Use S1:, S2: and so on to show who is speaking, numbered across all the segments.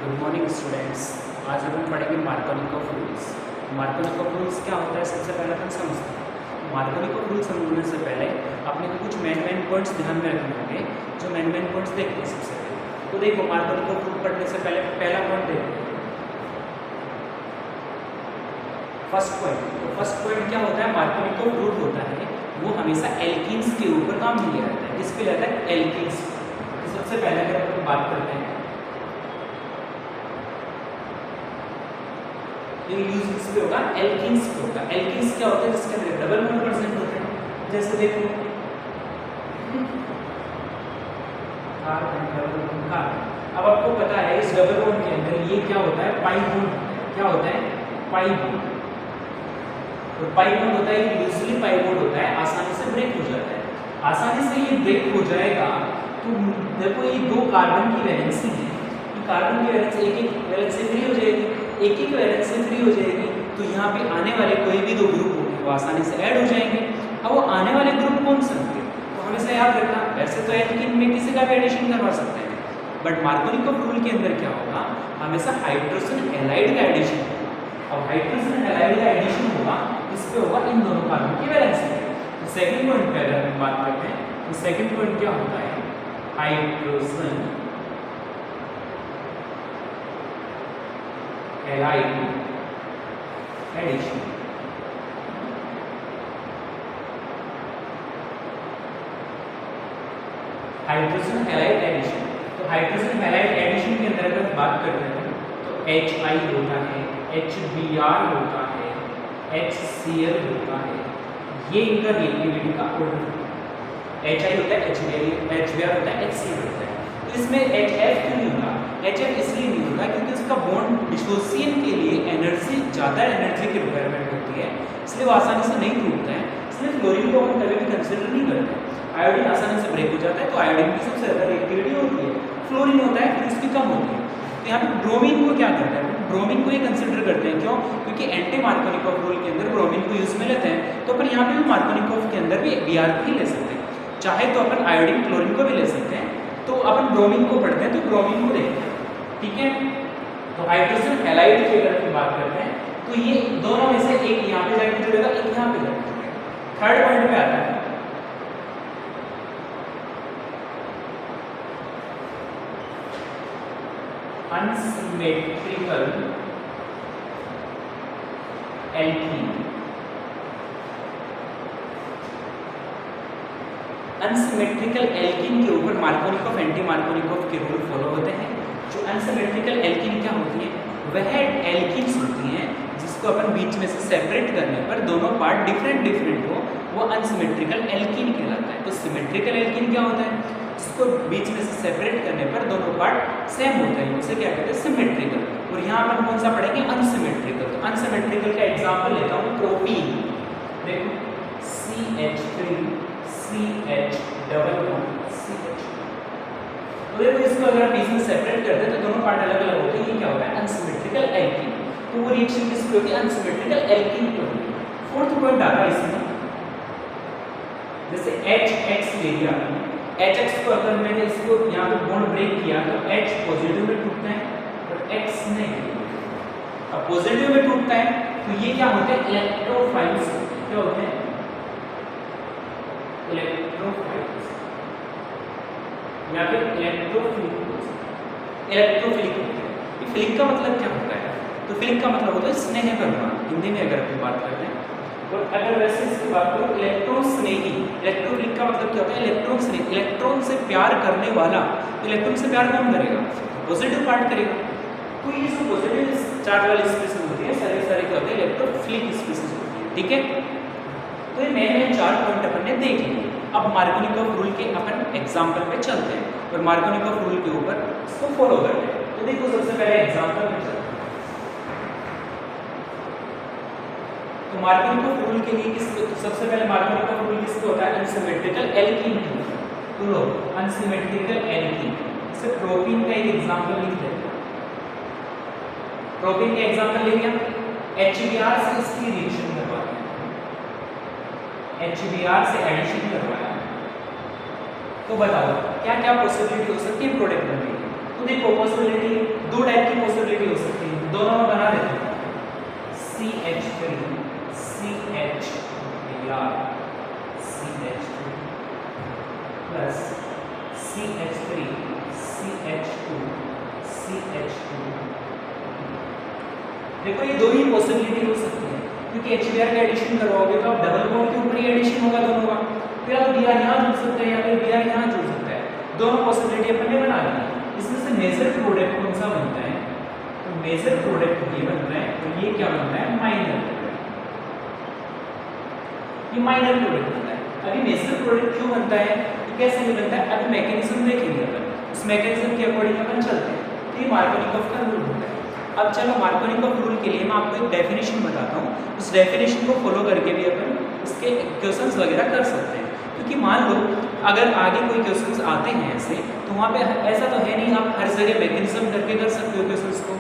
S1: Good morning students. आज हम पढ़ेंगे मार्कोनिकॉफ रूल्स। मार्कोनिकॉफ रूल्स क्या होता है, सबसे पहले अपन समझते हैं। मार्कोनिकॉफ रूल्स समझने से पहले अपने को कुछ मेन पॉइंट्स ध्यान में रखने होंगे। जो मेन पॉइंट्स देखते हैं सबसे पहले, तो देखो मार्कोनिकॉफ रूल पढ़ने से पहले पहला पॉइंट देखते हैं, फर्स्ट पॉइंट। तो फर्स्ट पॉइंट क्या होता है, मार्कोनिकॉफ रूल होता है वो हमेशा एल्कीन्स के ऊपर काम में लिया जाता है। किस पे रहता है, एल्कीन्स। तो सबसे पहले अगर अपन बात करते हैं, ये यूज किस पे होगा, एल्कीन्स पे होगा। एल्कीन्स क्या होता है, जिसके अंदर डबल बॉन्ड प्रेजेंट होते हैं। जैसे देखो कार्बन डबल बॉन्ड कार्बन। अब आपको पता है इस डबल बॉन्ड के अंदर ये क्या होता है, पाई बॉन्ड। क्या होता है, पाई बॉन्ड। तो पाई बॉन्ड होता है, ये यूजुअली पाई बॉन्ड होता है, आसानी से ब्रेक हो जाता है। आसानी से ये ब्रेक हो जाएगा तो देखो ये दो कार्बन की वैलेंसी है, कार्बन की वैलेंस एक वैलेंस से फ्री हो जाएगी, एक वैलेंस से फ्री हो जाएगी। तो यहाँ पे आने वाले कोई भी दो ग्रुप होंगे वो आसानी से ऐड हो जाएंगे। अब वो आने वाले ग्रुप कौन से होंगे, तो हमेशा याद रखना, वैसे तो एल्कीन में किसी का भी एडिशन करवा सकते हैं, बट मार्कोनिकॉफ रूल के अंदर क्या होगा, हमेशा हाइड्रोजन हैलाइड का एडिशन होगा। अब हाइड्रोजन हैलाइड का एडिशन होगा, इस पे होगा इन दोनों कार्बन की वैलेंसी। तो सेकंड पॉइंट पे अगर हम बात करते हैं, तो सेकंड पॉइंट क्या होता है, hydrogen halide addition. Hydrogen halide addition, तो हाइड्रोजन हैलाइड एडिशन के अंदर अगर बात करते हैं तो HI होता है, HBr होता है, HCl होता है। ये इनका रिएक्टिविटी का ऑर्डर होता है। HI होता है, HBr होता है, HCl होता है। तो इसमें HF क्यों नहीं होता, HF इसलिए नहीं होता क्योंकि उसका बॉन्ड डिसोसिएशन के लिए एनर्जी, ज़्यादा एनर्जी की रिक्वायरमेंट होती है, इसलिए वो आसानी से नहीं टूटता है। इसलिए फ्लोरीन को हम कभी भी कंसिडर नहीं करते। आयोडीन आसानी से ब्रेक हो जाता है, तो आयोडीन की सबसे ज़्यादा रिएक्टिविटी होती है। फ्लोरीन होता है, फिर उसकी कम होती है। तो यहाँ पे ब्रोमीन को क्या करते हैं, ब्रोमीन को ही कंसिडर करते हैं। क्यों, क्योंकि एंटी मार्कोनिकॉफ रूल के अंदर ब्रोमीन को यूज में लेते हैं। तो अपन यहाँ पे भी मार्कोनिकॉफ के अंदर भी Br को ही ले सकते हैं, चाहे तो अपन आयोडीन क्लोरीन को भी ले सकते हैं। तो अपन ब्रोमीन को पढ़ते हैं, तो ब्रोमीन को देखते हैं, ठीक है। तो हाइड्रोजन हैलाइड की अगर बात करते हैं, तो ये दोनों में से एक यहाँ पे जाके जुड़ेगा, एक यहाँ पे जाके जुड़ेगा। थर्ड पॉइंट पे आता है अनसिमेट्रिकल एल्कीन। अनसिमेट्रिकल एल्कीन के ऊपर मार्कोनिकॉफ एंटी मार्कोनिकॉफ के रूल फॉलो होते हैं। जो अनसिमेट्रिकल एल्कीन क्या होती है, वह एल्कीन्स होती हैं जिसको अपन बीच में से सेपरेट करने पर दोनों पार्ट डिफरेंट हो, वो अनसिमेट्रिकल एल्कीन कहलाता है। तो सिमेट्रिकल एल्कीन क्या होता है, जिसको बीच में से सेपरेट करने पर दोनों पार्ट सेम होते हैं, उसे क्या कहते हैं, सिमेट्रिकल। और यहाँ अपन कौन सा पढ़ेंगे, अनसिमेट्रिकल। तो अनसिमेट्रिकल का एग्जाम्पल लेता हूँ, प्रोपीन। देखो CH3 CH double bond CH। तो देखो इसको अगर बीच में सेपरेट करते हैं तो दोनों पार्ट अलग अलग होते हैं, ये क्या होता है, अनसिमेट्रिकल एल्कीन। तो वो रिएक्शन किस पे होती है, अनसिमेट्रिकल एल्कीन पे होती है। फोर्थ पॉइंट आता है इसमें, जैसे HX ले लिया, HX को अगर मैंने इसको यहाँ पे बॉन्ड ब्रेक किया तो H पॉजिटिव में टूटता है और X नेगेटिव। अब पॉजिटिव में टूटता है तो ये क्या होते हैं, इलेक्ट्रोफाइल्स। क्या होते हैं, इलेक्ट्रोफाइल्स या फिर इलेक्ट्रोफिलिक। इलेक्ट्रोफिलिक फिलिक का मतलब क्या होता है, तो फिलिक का मतलब होता है स्नेह करना, हिंदी में अगर अपन बात करते हैं। और अगर वैसे इसकी बात करो, इलेक्ट्रॉन स्नेही। इलेक्ट्रोफिलिक का मतलब क्या होता है, इलेक्ट्रॉन स्नेही, इलेक्ट्रॉन से प्यार करने वाला। तो इलेक्ट्रॉन से प्यार कौन करेगा, पॉजिटिव पार्ट करेगा। तो ये जो पॉजिटिव चार्ज वाली स्पीसीज होती है, सारे क्या होते हैं, इलेक्ट्रोफिलिक स्पीसीज होती है, ठीक है। तो ये मैंने 4 पॉइंट अपन ने देख लिए। अब मार्कोनिकॉफ रूल के अपन एग्जाम्पल पे चलते हैं और मार्कोनिकॉफ रूल के ऊपर इसको फॉलो करते हैं। तो देखो सबसे पहले एग्जाम्पल में चलते हैं। तो मार्कोनिकॉफ रूल के लिए सबसे पहले मार्कोनिकॉफ रूल किसको होता है, अनसिमेट्रिकल एल्कीन। तो लो अनसिमेट्रिकल एल्कीन, जैसे प्रोपीन का एक एग्जांपल लिख लेते हैं। प्रोपीन का एग्जांपल ले लिया, HBr से इसकी रिएक्शन करवाते हैं, HBr से एडिशन करवाया, तो बताओ क्या क्या पॉसिबिलिटी हो सकती है प्रोडक्ट बनने की। तो तो देखो पॉसिबिलिटी दो टाइप की पॉसिबिलिटी हो सकती है, दोनों में बना देते हैं। CH3 CHBr CH3 plus CH3 CH2 CH2। देखो ये दो ही पॉसिबिलिटी हो सकती है, क्योंकि HBr का एडिशन करवाओगे तो आप डबल बॉन्ड के ऊपर ही एडिशन होगा दोनों का, तो या तो Br यहाँ जुड़ सकता है या फिर Br यहाँ जुड़ सकता है। दोनों पॉसिबिलिटी अपन ने बना ली। इसमें से मेजर प्रोडक्ट कौन सा बनता है? तो मेजर प्रोडक्ट ये बनता है, तो ये क्या बनता है? Minor product. ये माइनर प्रोडक्ट बनता है। अभी मेजर प्रोडक्ट क्यों बनता है, तो कैसे नहीं बनता है, अभी मैकेनिज्म देखेंगे अपन, उस मैकेनिज्म के अकॉर्डिंग अपन चलते हैं। तो ये मार्कोनिकॉफ का रूल होता है। अब चलो मार्कोनिकॉफ रूल के लिए मैं आपको एक डेफिनेशन बताता हूँ, उस डेफिनेशन को फॉलो करके भी अपन इसके क्वेश्चंस वगैरह कर सकते हैं। क्योंकि मान लो अगर आगे कोई क्वेश्चंस आते हैं ऐसे, तो वहाँ पे ऐसा तो है नहीं आप हर जगह मैकेनिज्म करके कर सकते हो क्वेश्चंस को,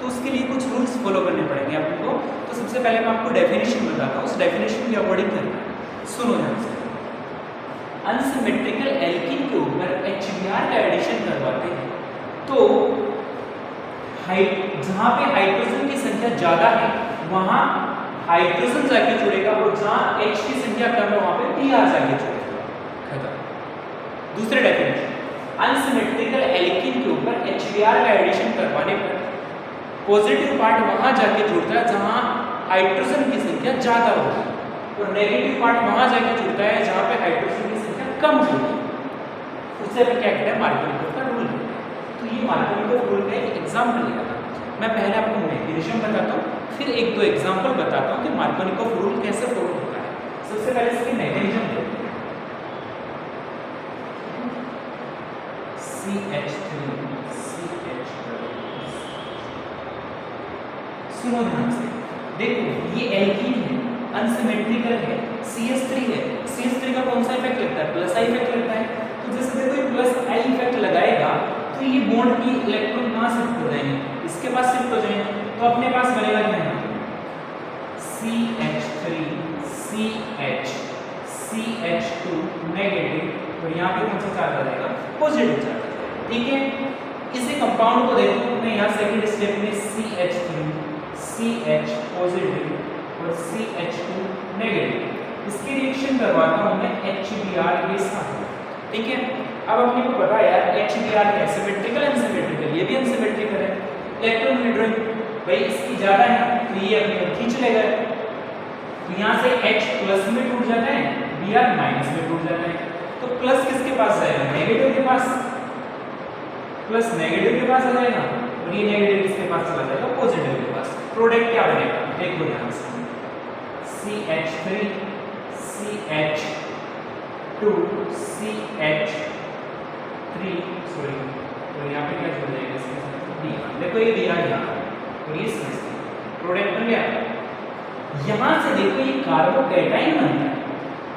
S1: तो उसके लिए कुछ रूल्स फॉलो करने पड़ेंगे आपको। तो सबसे पहले मैं आपको डेफिनेशन बताता हूँ, उस डेफिनेशन के अकॉर्डिंग करना है। सुनो ध्यान से, अनसिमेट्रिकल एल्कीन के ऊपर HBr का एडिशन करवाते हैं तो जहाँ पे हाइड्रोजन की संख्या ज्यादा है वहाँ हाइड्रोजन जाके जुड़ेगा, और जहाँ H की संख्या कम है वहाँ पे Br जाके जुड़ेगा। खत्म। दूसरे डेफिनेशन, अनसिमेट्रिकल एल्कीन के ऊपर HBr का एडिशन करवाने पर पॉजिटिव पार्ट वहां जाके जुड़ता है जहां हाइड्रोजन की संख्या ज्यादा होगी, और नेगेटिव पार्ट वहां जाके जुड़ता है जहां पे हाइड्रोजन की संख्या कम होगी। उससे अपन क्या कहते हैं? मार्कोनिकॉफ का रूल। तो ये मार्कोनिकॉफ रूल का एक एग्जांपल लिया था। मैं पहले आपको मैकेनिज्म बताता हूँ, फिर एक दो एग्जांपल बताता हूँ कि मार्कोनिकॉफ रूल कैसे फॉलो होता है। सबसे पहले इसकी मैकेनिज्म देखो, CH3 CH2। सुनो ध्यान से, देखो ये एल्कीन है, अनसिमेट्रिकल है, CH3 है। CH3 का कौन सा इफेक्ट लगता है? प्लस आई इफेक्ट लगता है। तो जैसे देखो ये प्लस आई इफेक्ट लगाएगा तो ये बॉन्ड की इलेक्ट्रॉन कहाँ शिफ्ट हो जाएंगे? इसके पास शिफ्ट हो जाएंगे, तो अपने पास बनेगा क्या? CH3 CH CH2 नेगेटिव, और यहाँ पे कौन सा चार्ज आ जाएगा? Positive charge. ठीक है, इसी कंपाउंड को देखो मैं यहाँ सेकंड स्टेप में CH3 CH पॉजिटिव और CH2 नेगेटिव, इसकी रिएक्शन करवाता हूँ मैं HBr के साथ। ठीक है, अब अपने को पता है यार HBr है सिमेट्रिकल अनसिमेट्रिकल, ये भी अनसिमेट्रिकल है। इलेक्ट्रॉन विड्रॉइंग भाई इसकी ज्यादा है तो ये अपने को खींच लेगा, तो यहाँ से H प्लस में टूट जाता है, Br माइनस में टूट जाता है। तो प्लस किसके पास जाएगा? नेगेटिव के पास, प्लस नेगेटिव के पास आ जाएगा, और ये नेगेटिव किसके पास चला जाएगा? पॉजिटिव के पास। प्रोडक्ट क्या बनेगा? देखो ध्यान से, CH3 CH2 CH3 सॉरी, तो यहाँ पे क्या जुड़ जाएगा इसके साथ? Br। देखो ये Br यहाँ, और ये प्रोडक्ट बन गया। यहाँ से देखो ये कार्बोकैटायन बनता है,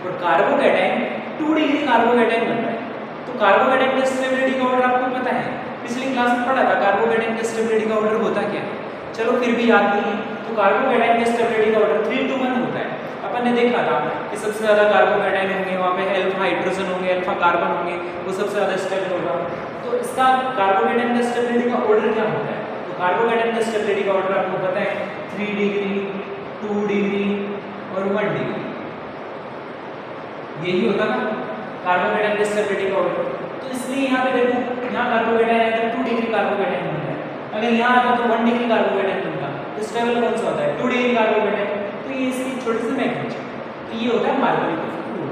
S1: और कार्बोकैटायन 2 डिग्री कार्बोकैटायन बनता है। तो कार्बोकैटायन का स्टेबिलिटी का ऑर्डर आपको पता है, पिछली क्लास में पढ़ा था कार्बोकैटायन का स्टेबिलिटी का ऑर्डर होता क्या है? चलो फिर भी याद नहीं है, तो कार्बोकैटायन का स्टेबिलिटी का ऑर्डर 3 to 1 होता है। अपन ने देखा था कि सबसे ज्यादा कार्बोकैटायन होंगे, वहाँ पे अल्फा हाइड्रोजन होंगे, अल्फा कार्बन होंगे, वो सबसे ज्यादा स्टेबल होगा। तो इसका कार्बोकैटायन का स्टेबिलिटी का ऑर्डर क्या होता है? तो कार्बोकैटायन का स्टेबिलिटी का ऑर्डर आपको पता है 3 डिग्री 2 डिग्री और 1 डिग्री, यही होता ना कार्बोकैटायन का स्टेबिलिटी का ऑर्डर। तो इसलिए यहाँ पे देखो, यहाँ कार्बोकैटायन है तो 2 डिग्री कार्बोकैटायन बनता है, अगर यहाँ आता तो 1 डिग्री कार्बोकैटायन बनता, तो स्टेबल कौन सा होता है? 2 डिग्री कार्बोकैटायन। तो ये इसकी छोटी सी मैकेनिज्म, तो ये होता है मार्कोनिकॉफ रूल।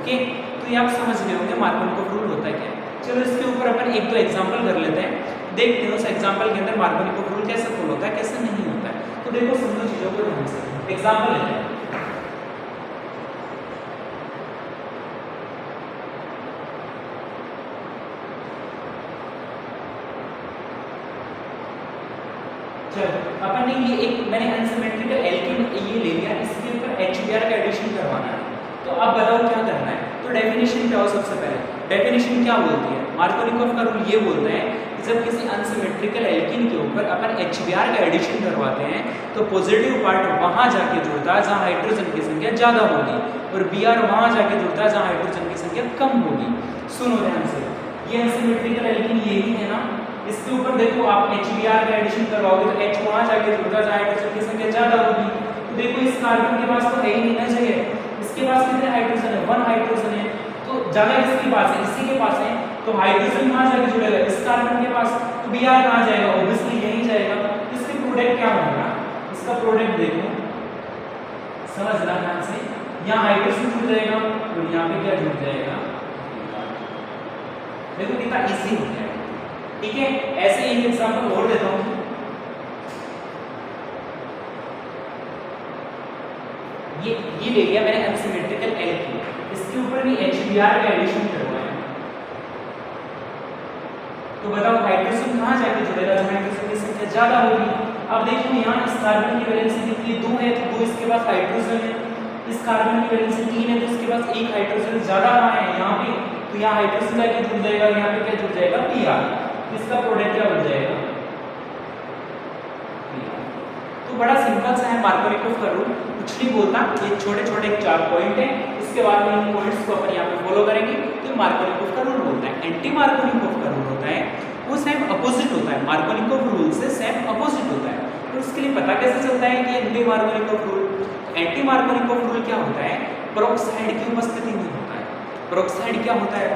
S1: ओके, तो ये आप समझ गए होंगे मार्कोनिकॉफ रूल होता है क्या। चलो इसके ऊपर अपन एक दो एग्जांपल कर लेते हैं, देखते हैं उस एग्जांपल के अंदर मार्कोनिकॉफ रूल कैसे फॉलो होता है, कैसे नहीं होता है। तो देखो समझो चीजों को ध्यान से, एग्जांपल लेते हैं। चलो अपन ने ये एक मैंने अनसिमेट्रिकल एल्कीन ये ले लिया, इसके ऊपर HBr का एडिशन करवाना है। तो अब बताओ क्या करना है? तो डेफिनेशन क्या हो? सबसे पहले डेफिनेशन क्या बोलती है? मार्कोनिकॉफ का रूल ये बोलता है कि जब किसी अनसिमेट्रिकल एल्कीन के ऊपर अपन HBr का एडिशन करवाते हैं तो पॉजिटिव पार्ट वहां जाके जुड़ता है जहां हाइड्रोजन की संख्या ज्यादा होगी, और Br वहां जाके जुड़ता है जहां हाइड्रोजन की संख्या कम होगी। सुनो ध्यान से, ये अनसिमेट्रिकल एल्कीन यही है ना, इसके ऊपर देखो आप HBr का एडिशन करवाओगे तो H वहां जाके जुड़ता है, हाइड्रोजन की संख्या ज्यादा होगी। तो देखो इस कार्बन के पास तो है ही नहीं ना जगह, इसके पास कितने हाइड्रोजन है, 1 हाइड्रोजन है, तो ज्यादा किसके पास है, इसी के पास है, तो हाइड्रोजन कहां जाके जुड़ेगा, इस कार्बन के पास, तो Br कहां जाएगा, ऑब्वियसली यहीं जाएगा। इसके प्रोडक्ट क्या होगा, इसका प्रोडक्ट देखो, समझना ध्यान से, यहाँ हाइड्रोजन जुड़ जाएगा और यहाँ पे क्या जुड़ जाएगा, देखो कितना इजी हो गया, ठीक है। ऐसे एक एग्जांपल और देता हूँ, ये ले लिया मैंने अनसिमेट्रिकल एल्कीन, इसके ऊपर भी HBr का एडिशन करवाया, तो बताओ हाइड्रोजन कहाँ जाके जुड़ेगा, जहाँ हाइड्रोजन की संख्या ज्यादा होगी। अब देखो यहाँ इस कार्बन की वैलेंसी कितनी, 2 है, तो 2 इसके पास हाइड्रोजन है, इस कार्बन की वैलेंसी 3 है, तो इसके पास एक हाइड्रोजन ज्यादा कहाँ है, यहाँ पे, तो यहाँ हाइड्रोजन जाके जुड़ जाएगा, यहाँ पे क्या जुड़ जाएगा, Br, इसका प्रोडक्ट क्या बन जाएगा, तो बड़ा सिंपल सा है मार्कोनिकोव का रूल, कुछ नहीं बोलता, ये छोटे छोटे 4 पॉइंट है, इसके बाद में इन पॉइंट्स को अपन यहाँ पे फॉलो करेंगे, तो मार्कोनिकोव का रूल बोलता है। एंटी मार्कोनिकोव का रूल होता है, वो सेम अपोजिट होता है, मार्कोनिकोव रूल से सेम अपोजिट होता है। तो उसके लिए पता कैसे चलता है कि anti Markovnikov rule, anti Markovnikov rule क्या होता है, पेरोक्साइड की उपस्थिति में होता है। पेरोक्साइड क्या होता है,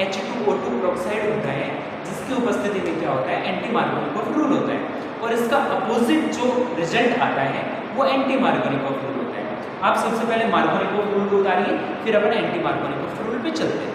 S1: H2O2 पेरोक्साइड होता है, जिसकी उपस्थिति में क्या होता है, एंटी मार्कोनिकोव रूल होता है, और इसका अपोजिट जो रिजल्ट आता है वो एंटी मार्कोनिकोव रूल होता है। आप सबसे पहले मार्कोनिकोव रूल को उतारिए, फिर अपन एंटी मार्कोनिकोव रूल पे चलते हैं।